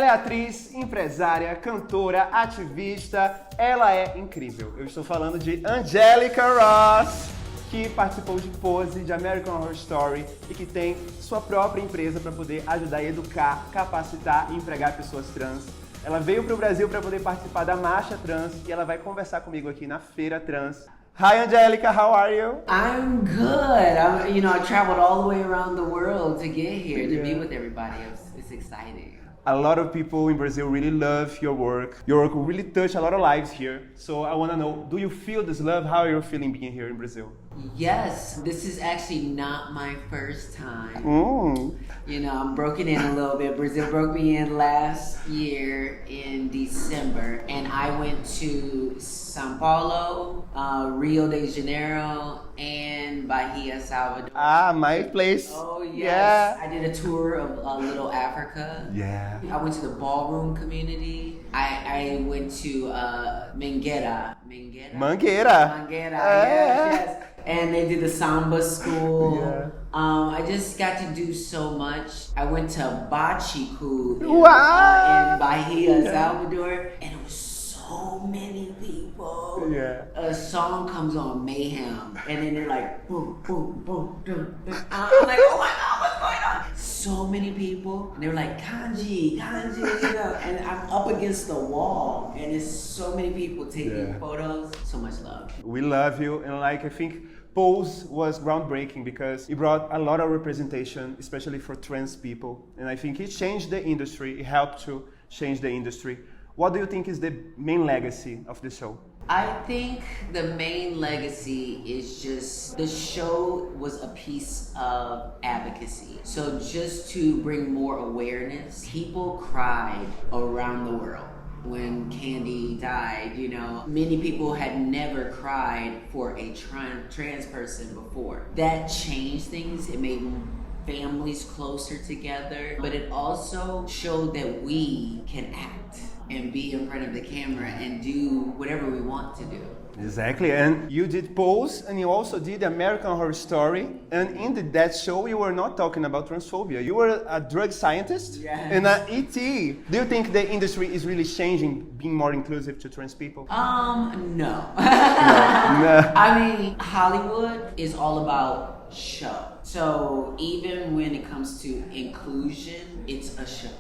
Ela é atriz, empresária, cantora, ativista. Ela é incrível. Eu estou falando de Angelica Ross, que participou de Pose, de American Horror Story e que tem sua própria empresa para poder ajudar a educar, capacitar e empregar pessoas trans. Ela veio para o Brasil para poder participar da Marcha Trans e ela vai conversar comigo aqui na Feira Trans. Hi Angelica, how are you? I'm good. I traveled all the way around the world to get here to be with everybody. It's exciting. A lot of people in Brazil really love your work. Your work really touched a lot of lives here. So I want to know, do you feel this love? How are you feeling being here in Brazil? Yes, this is actually not my first time. I'm broken in a little bit. Brazil broke me in last year in December, and I went to São Paulo, Rio de Janeiro, and Bahia, Salvador. Ah, my place. Oh, yes. Yeah. I did a tour of Little Africa. Yeah. I went to the ballroom community. I went to Mangueira. Mangueira. Yes. And they did the samba school. Yeah. I just got to do so much. I went to Bachiku Wow. in Bahia, Salvador, and it was so many people. Yeah. A song comes on, Mayhem, and then they're like, boom, boom, boom, boom, boom. I'm like, oh my God, what's going on? So many people. And they were like, kanji, and I'm up against the wall, and there's so many people taking photos. So much love. We love you, and I think Pose was groundbreaking because it brought a lot of representation, especially for trans people. And I think it changed the industry, it helped to change the industry. What do you think is the main legacy of the show? I think the main legacy is just the show was a piece of advocacy. So just to bring more awareness, people cried around the world. When Candy died, many people had never cried for a trans person before. That changed things. It made families closer together, but it also showed that we can act and be in front of the camera and do whatever we want to do. Exactly, and you did Pose, and you also did American Horror Story, and in that show you were not talking about transphobia. You were a drug scientist and an ET. Do you think the industry is really changing, being more inclusive to trans people? No. No. I mean, Hollywood is all about show. So even when it comes to inclusion, it's a show.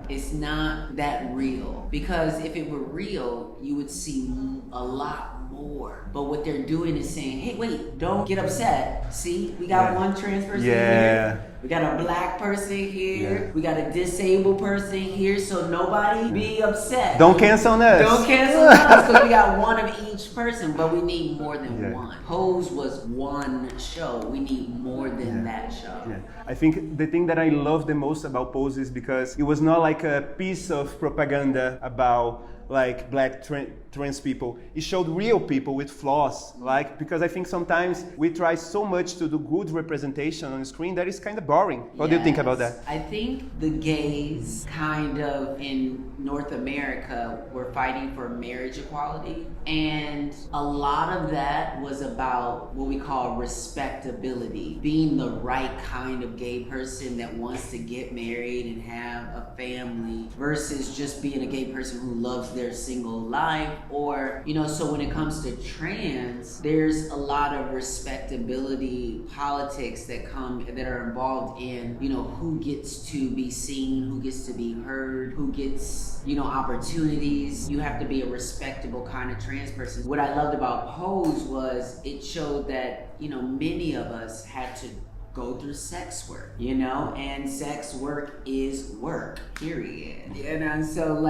It's not that real, because if it were real, you would see a lot more. But what they're doing is saying, hey, wait, don't get upset. See, we got one trans person here. We got a black person here. We got a disabled person here. So nobody be upset. Don't cancel us. Don't cancel us, because we got one of each person, but we need more than one. Pose was one show. We need more than that show. Yeah. I think the thing that I love the most about Pose is because it was not like a piece of propaganda about like black trans people. It showed real people with flaws, because I think sometimes we try so much to do good representation on the screen that is kind of boring. What do you think about that? I think the gays kind of in North America were fighting for marriage equality, and a lot of that was about what we call respectability, being the right kind of gay person that wants to get married and have a family versus just being a gay person who loves their single life. Or, so when it comes to trans, there's a lot of respectability politics that are involved in, who gets to be seen, who gets to be heard, who gets, opportunities. You have to be a respectable kind of trans person. What I loved about Pose was it showed that, many of us had to go through sex work, and sex work is work, period. So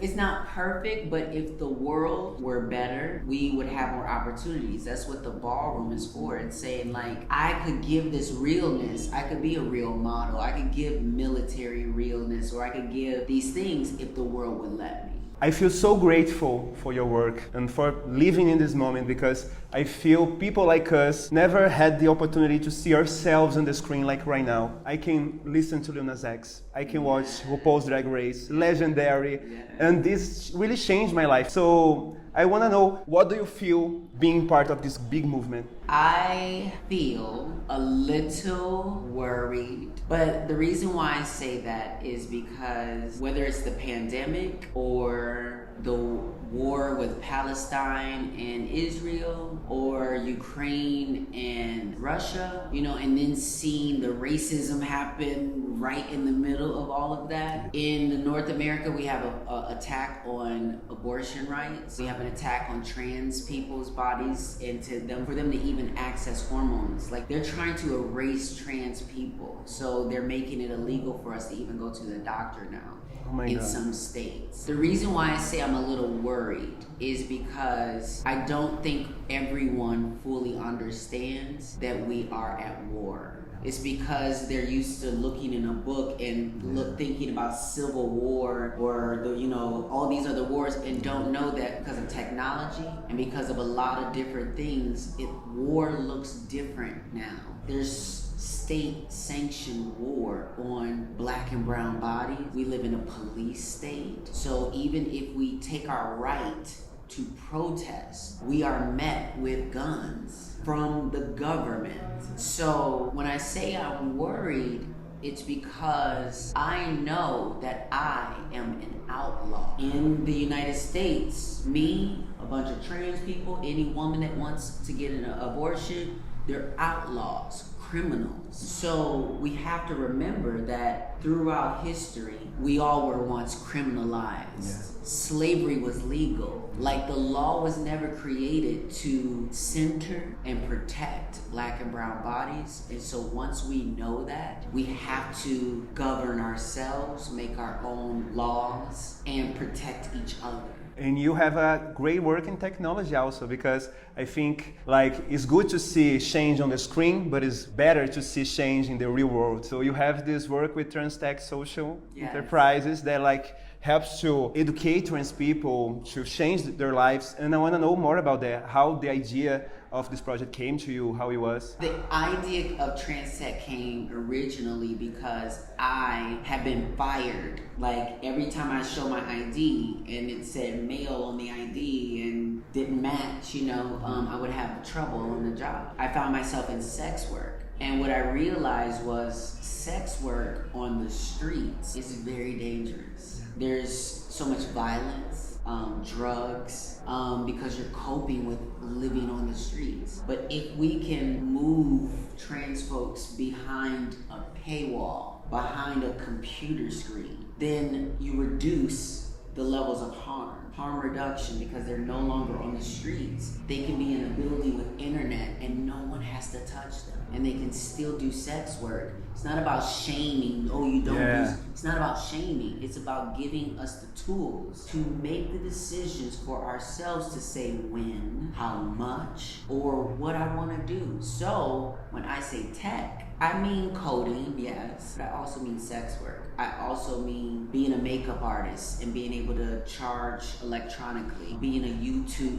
it's not perfect, but if the world were better, we would have more opportunities. That's what the ballroom is for. It's saying I could give this realness, I could be a real model, I could give military realness, or I could give these things if the world would let me. I feel so grateful for your work and for living in this moment, because I feel people like us never had the opportunity to see ourselves on the screen like right now. I can listen to Lil Nas X, I can watch RuPaul's Drag Race, Legendary, and this really changed my life. So I want to know, what do you feel being part of this big movement? I feel a little worried, but the reason why I say that is because whether it's the pandemic or the war with Palestine and Israel or Ukraine and Russia, you know, and then seeing the racism happen right in the middle of all of that. In North America, we have an attack on abortion rights. We have an attack on trans people's bodies and for them to even access hormones. Like, they're trying to erase trans people. So they're making it illegal for us to even go to the doctor now. In some states. The reason why I say I'm a little worried is because I don't think everyone fully understands that we are at war. It's because they're used to looking in a book and thinking about civil war or all these other wars, and don't know that because of technology and because of a lot of different things, war looks different now. There's state-sanctioned war on black and brown bodies. We live in a police state. So even if we take our right to protest, we are met with guns from the government. So when I say I'm worried, it's because I know that I am an outlaw. In the United States, me, a bunch of trans people, any woman that wants to get an abortion, they're outlaws, criminals. So we have to remember that throughout history, we all were once criminalized. Yeah. Slavery was legal. Like, the law was never created to center and protect black and brown bodies. And so once we know that, we have to govern ourselves, make our own laws, and protect each other. And you have a great work in technology also, because I think it's good to see change on the screen, but it's better to see change in the real world. So you have this work with trans tech social enterprises that helps to educate trans people to change their lives. And I want to know more about that, how the idea of this project came to you, how it was. The idea of trans tech came originally because I had been fired. Like, every time I show my ID and it said male on the ID and didn't match, I would have trouble on the job. I found myself in sex work. And what I realized was sex work on the streets is very dangerous. There's so much violence, drugs, because you're coping with living on the streets. But if we can move trans folks behind a paywall, behind a computer screen, then you reduce the levels of harm reduction, because they're no longer on the streets. They can be in a building with internet and no one has to touch them, and they can still do sex work. It's not about shaming. It's not about shaming. It's about giving us the tools to make the decisions for ourselves to say when, how much, or what I want to do. So when I say tech, I mean coding, yes, but I also mean sex work. I also mean being a makeup artist and being able to charge electronically,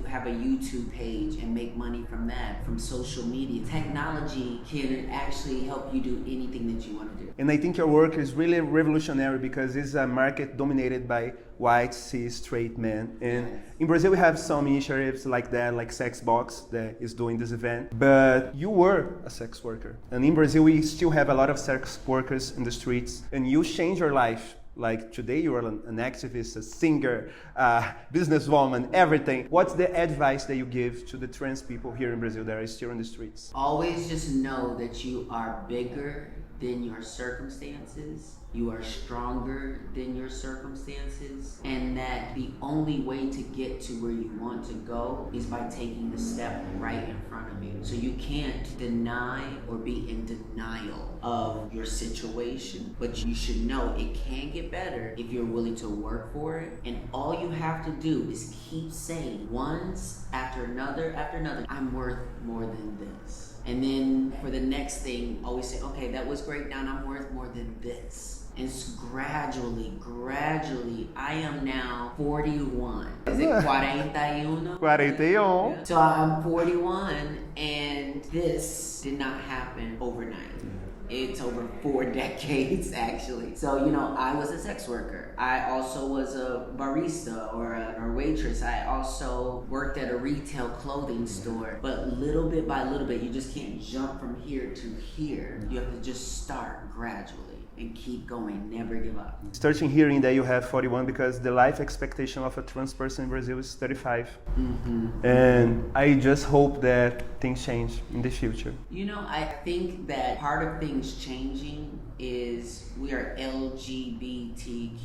have a YouTube page and make money from that, from social media. Technology can actually help you do anything that you want to do. And I think your work is really revolutionary because it's a market dominated by white, cis, straight men. And in Brazil, we have some initiatives like that, like SSEXBBOX that is doing this event. But you were a sex worker. And in Brazil, we still have a lot of sex workers in the streets. And you changed your life. Like, today you are an activist, a singer, businesswoman, everything. What's the advice that you give to the trans people here in Brazil that are still in the streets? Always just know that you are bigger than your circumstances. You are stronger than your circumstances, and that the only way to get to where you want to go is by taking the step right in front of you. So you can't deny or be in denial of your situation, but you should know it can get better if you're willing to work for it. And all you have to do is keep saying once after another, I'm worth more than this. And then for the next thing, always say, okay, that was great, now I'm worth more than this. And gradually, I am now 41. Is it 41? 41. So I'm 41, and this did not happen overnight. It's over 4 decades, actually. So, you know, I was a sex worker. I also was a barista or a waitress. I also worked at a retail clothing store. But little bit by little bit, you just can't jump from here to here. You have to just start gradually and keep going, never give up. Starting hearing that you have 41 because the life expectation of a trans person in Brazil is 35. And I just hope that things change in the future. You know, I think that part of things changing is we are LGBTQ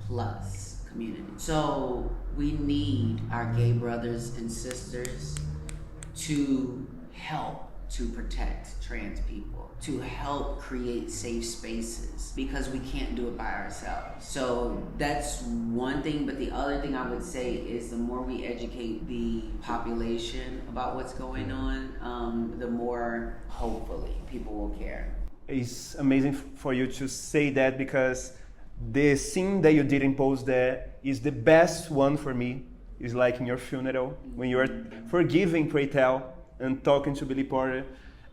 plus community. So we need our gay brothers and sisters to help to protect trans people, to help create safe spaces, because we can't do it by ourselves. So that's one thing, but the other thing I would say is the more we educate the population about what's going on, the more hopefully people will care. It's amazing for you to say that because the scene that you did in Pose there is the best one for me. It's like in your funeral, when you are forgiving Pray Tell and talking to Billy Porter.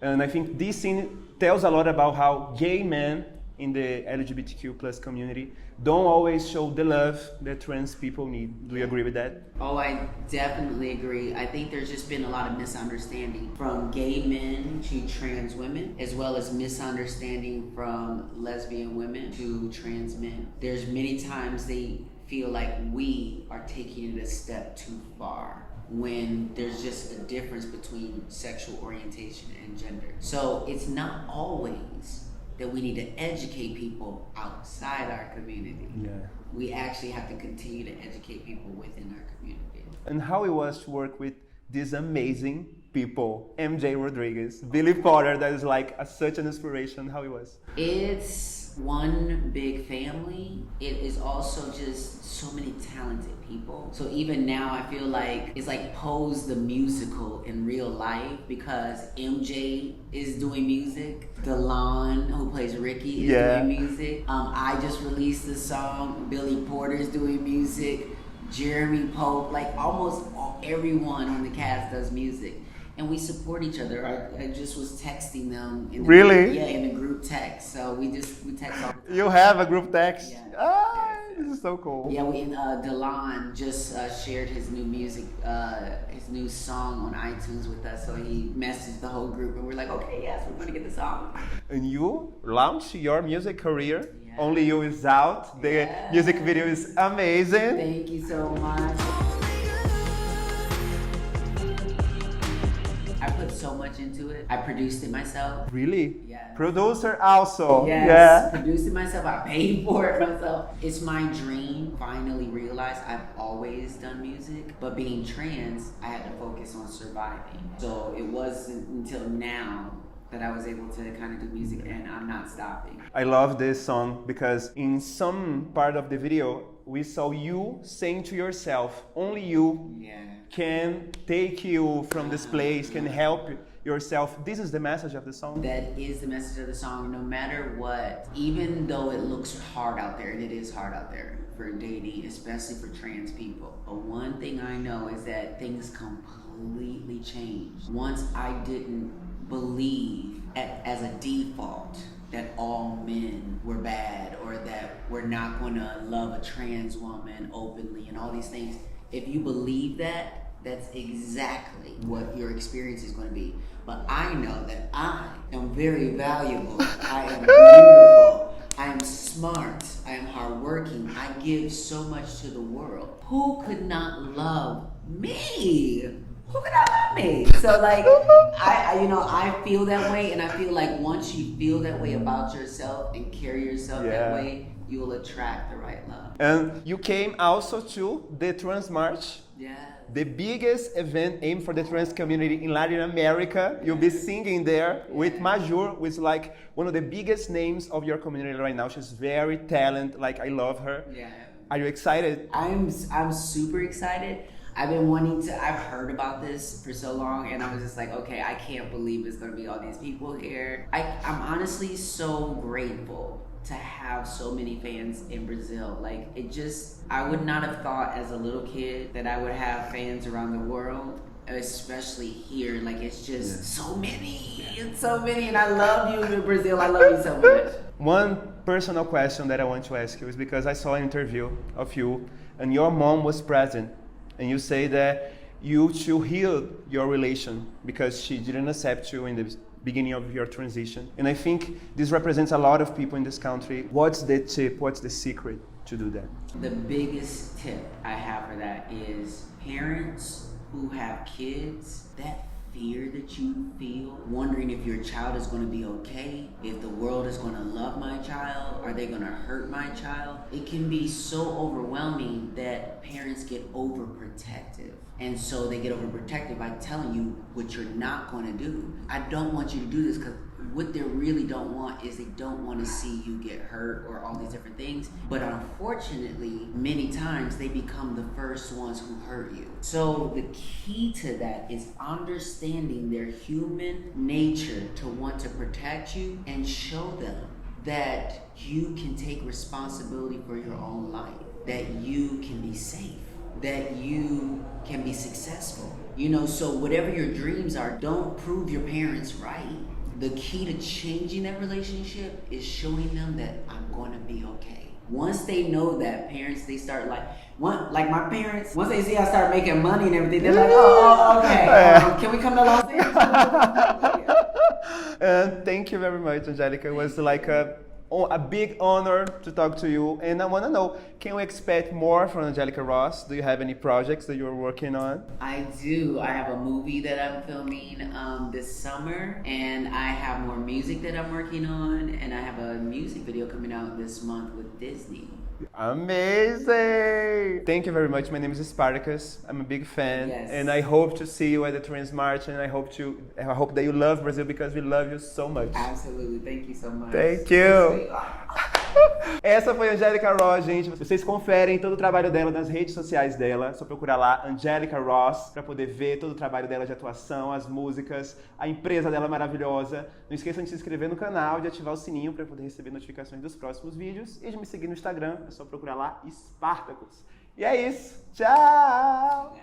And I think this scene tells a lot about how gay men in the LGBTQ plus community don't always show the love that trans people need. Do you agree with that? Oh, I definitely agree. I think there's just been a lot of misunderstanding from gay men to trans women, as well as misunderstanding from lesbian women to trans men. There's many times they feel like we are taking it a step too far, when there's just a difference between sexual orientation and gender. So it's not always that we need to educate people outside our community. Yeah. We actually have to continue to educate people within our community. And how it was to work with these amazing people, MJ Rodriguez, Billy Porter, that is like such an inspiration. How it was? It's one big family. It is also just so many talented people. So even now I feel like it's like Pose the musical in real life, because MJ is doing music. Delon, who plays Ricky, is doing music. I just released the song. Billy Porter is doing music. Jeremy Pope, like almost everyone on the cast does music. And we support each other. I just was texting them. In the Really? in the group text. So we text all the time. You have a group text? Yeah. This is so cool. Yeah, Delon just shared his new music, his new song on iTunes with us. So he messaged the whole group, and we're like, okay, yes, we're gonna get the song. And you launched your music career. Only You is out. The music video is amazing. Thank you so much. I put so much into it. I produced it myself. Really? Yeah. Producer also. Yes, Yeah. produced it myself. I paid for it myself. It's my dream. Finally realized I've always done music, but being trans, I had to focus on surviving. So it wasn't until now that I was able to kind of do music, and I'm not stopping. I love this song because in some part of the video, we saw you saying to yourself, only you can take you from this place, can help yourself. This is the message of the song. That is the message of the song. No matter what, even though it looks hard out there, and it is hard out there for dating, especially for trans people. But one thing I know is that things completely changed. Once I didn't believe as a default that all men were bad, or that we're not going to love a trans woman openly and all these things. If you believe that, that's exactly what your experience is going to be. But I know that I am very valuable. I am beautiful. I am smart. I am hardworking. I give so much to the world. Who could not love me? Who could not love me? So like, I feel that way, and I feel like once you feel that way about yourself and carry yourself that way, you will attract the right love. And you came also to the Trans March. Yeah. The biggest event aimed for the trans community in Latin America. You'll be singing there with Major, who is like one of the biggest names of your community right now. She's very talented, like I love her. Yeah. Are you excited? I'm super excited. I've been I've heard about this for so long, and I was just like, okay, I can't believe it's gonna be all these people here. I'm honestly so grateful to have so many fans in Brazil. Like, I would not have thought as a little kid that I would have fans around the world. especially here. Like, it's just so many. It's so many, and I love you in Brazil. I love you so much. One personal question that I want to ask you is because I saw an interview of you, and your mom was present, and you say that you should heal your relation because she didn't accept you in the beginning of your transition. And I think this represents a lot of people in this country. What's the tip? What's the secret to do that? The biggest tip I have for that is parents who have kids, that fear that you feel, wondering if your child is going to be okay, if the world is going to love my child, are they going to hurt my child? It can be so overwhelming that parents get overprotective. And so they get overprotective by telling you what you're not going to do. I don't want you to do this because what they really don't want is they don't want to see you get hurt or all these different things. But unfortunately, many times they become the first ones who hurt you. So the key to that is understanding their human nature to want to protect you and show them that you can take responsibility for your own life, that you can be safe, that you can be successful. You know, so whatever your dreams are, don't prove your parents right. The key to changing that relationship is showing them that I'm going to be okay. Once they know that, parents, they start like my parents, once they see I start making money and everything, they're like, oh okay, can we come to Los Angeles? Thank you very much, Angelica. It was like a big honor to talk to you. And I want to know, can we expect more from Angelica Ross? Do you have any projects that you're working on? I do. I have a movie that I'm filming this summer, and I have more music that I'm working on, and I have a music video coming out this month with Disney. Amazing! Thank you very much. My name is Spartakus. I'm a big fan, and I hope to see you at the Trans March. And I hope that you love Brazil because we love you so much. Absolutely. Thank you so much. Thank you. Essa foi a Angelica Ross, gente. Vocês conferem todo o trabalho dela nas redes sociais dela. Só procurar lá Angelica Ross para poder ver todo o trabalho dela de atuação, as músicas, a empresa dela maravilhosa. Não esqueçam de se inscrever no canal, de ativar o sininho para poder receber notificações dos próximos vídeos e de me seguir no Instagram. É só procurar lá Spartakus. E é isso. Tchau!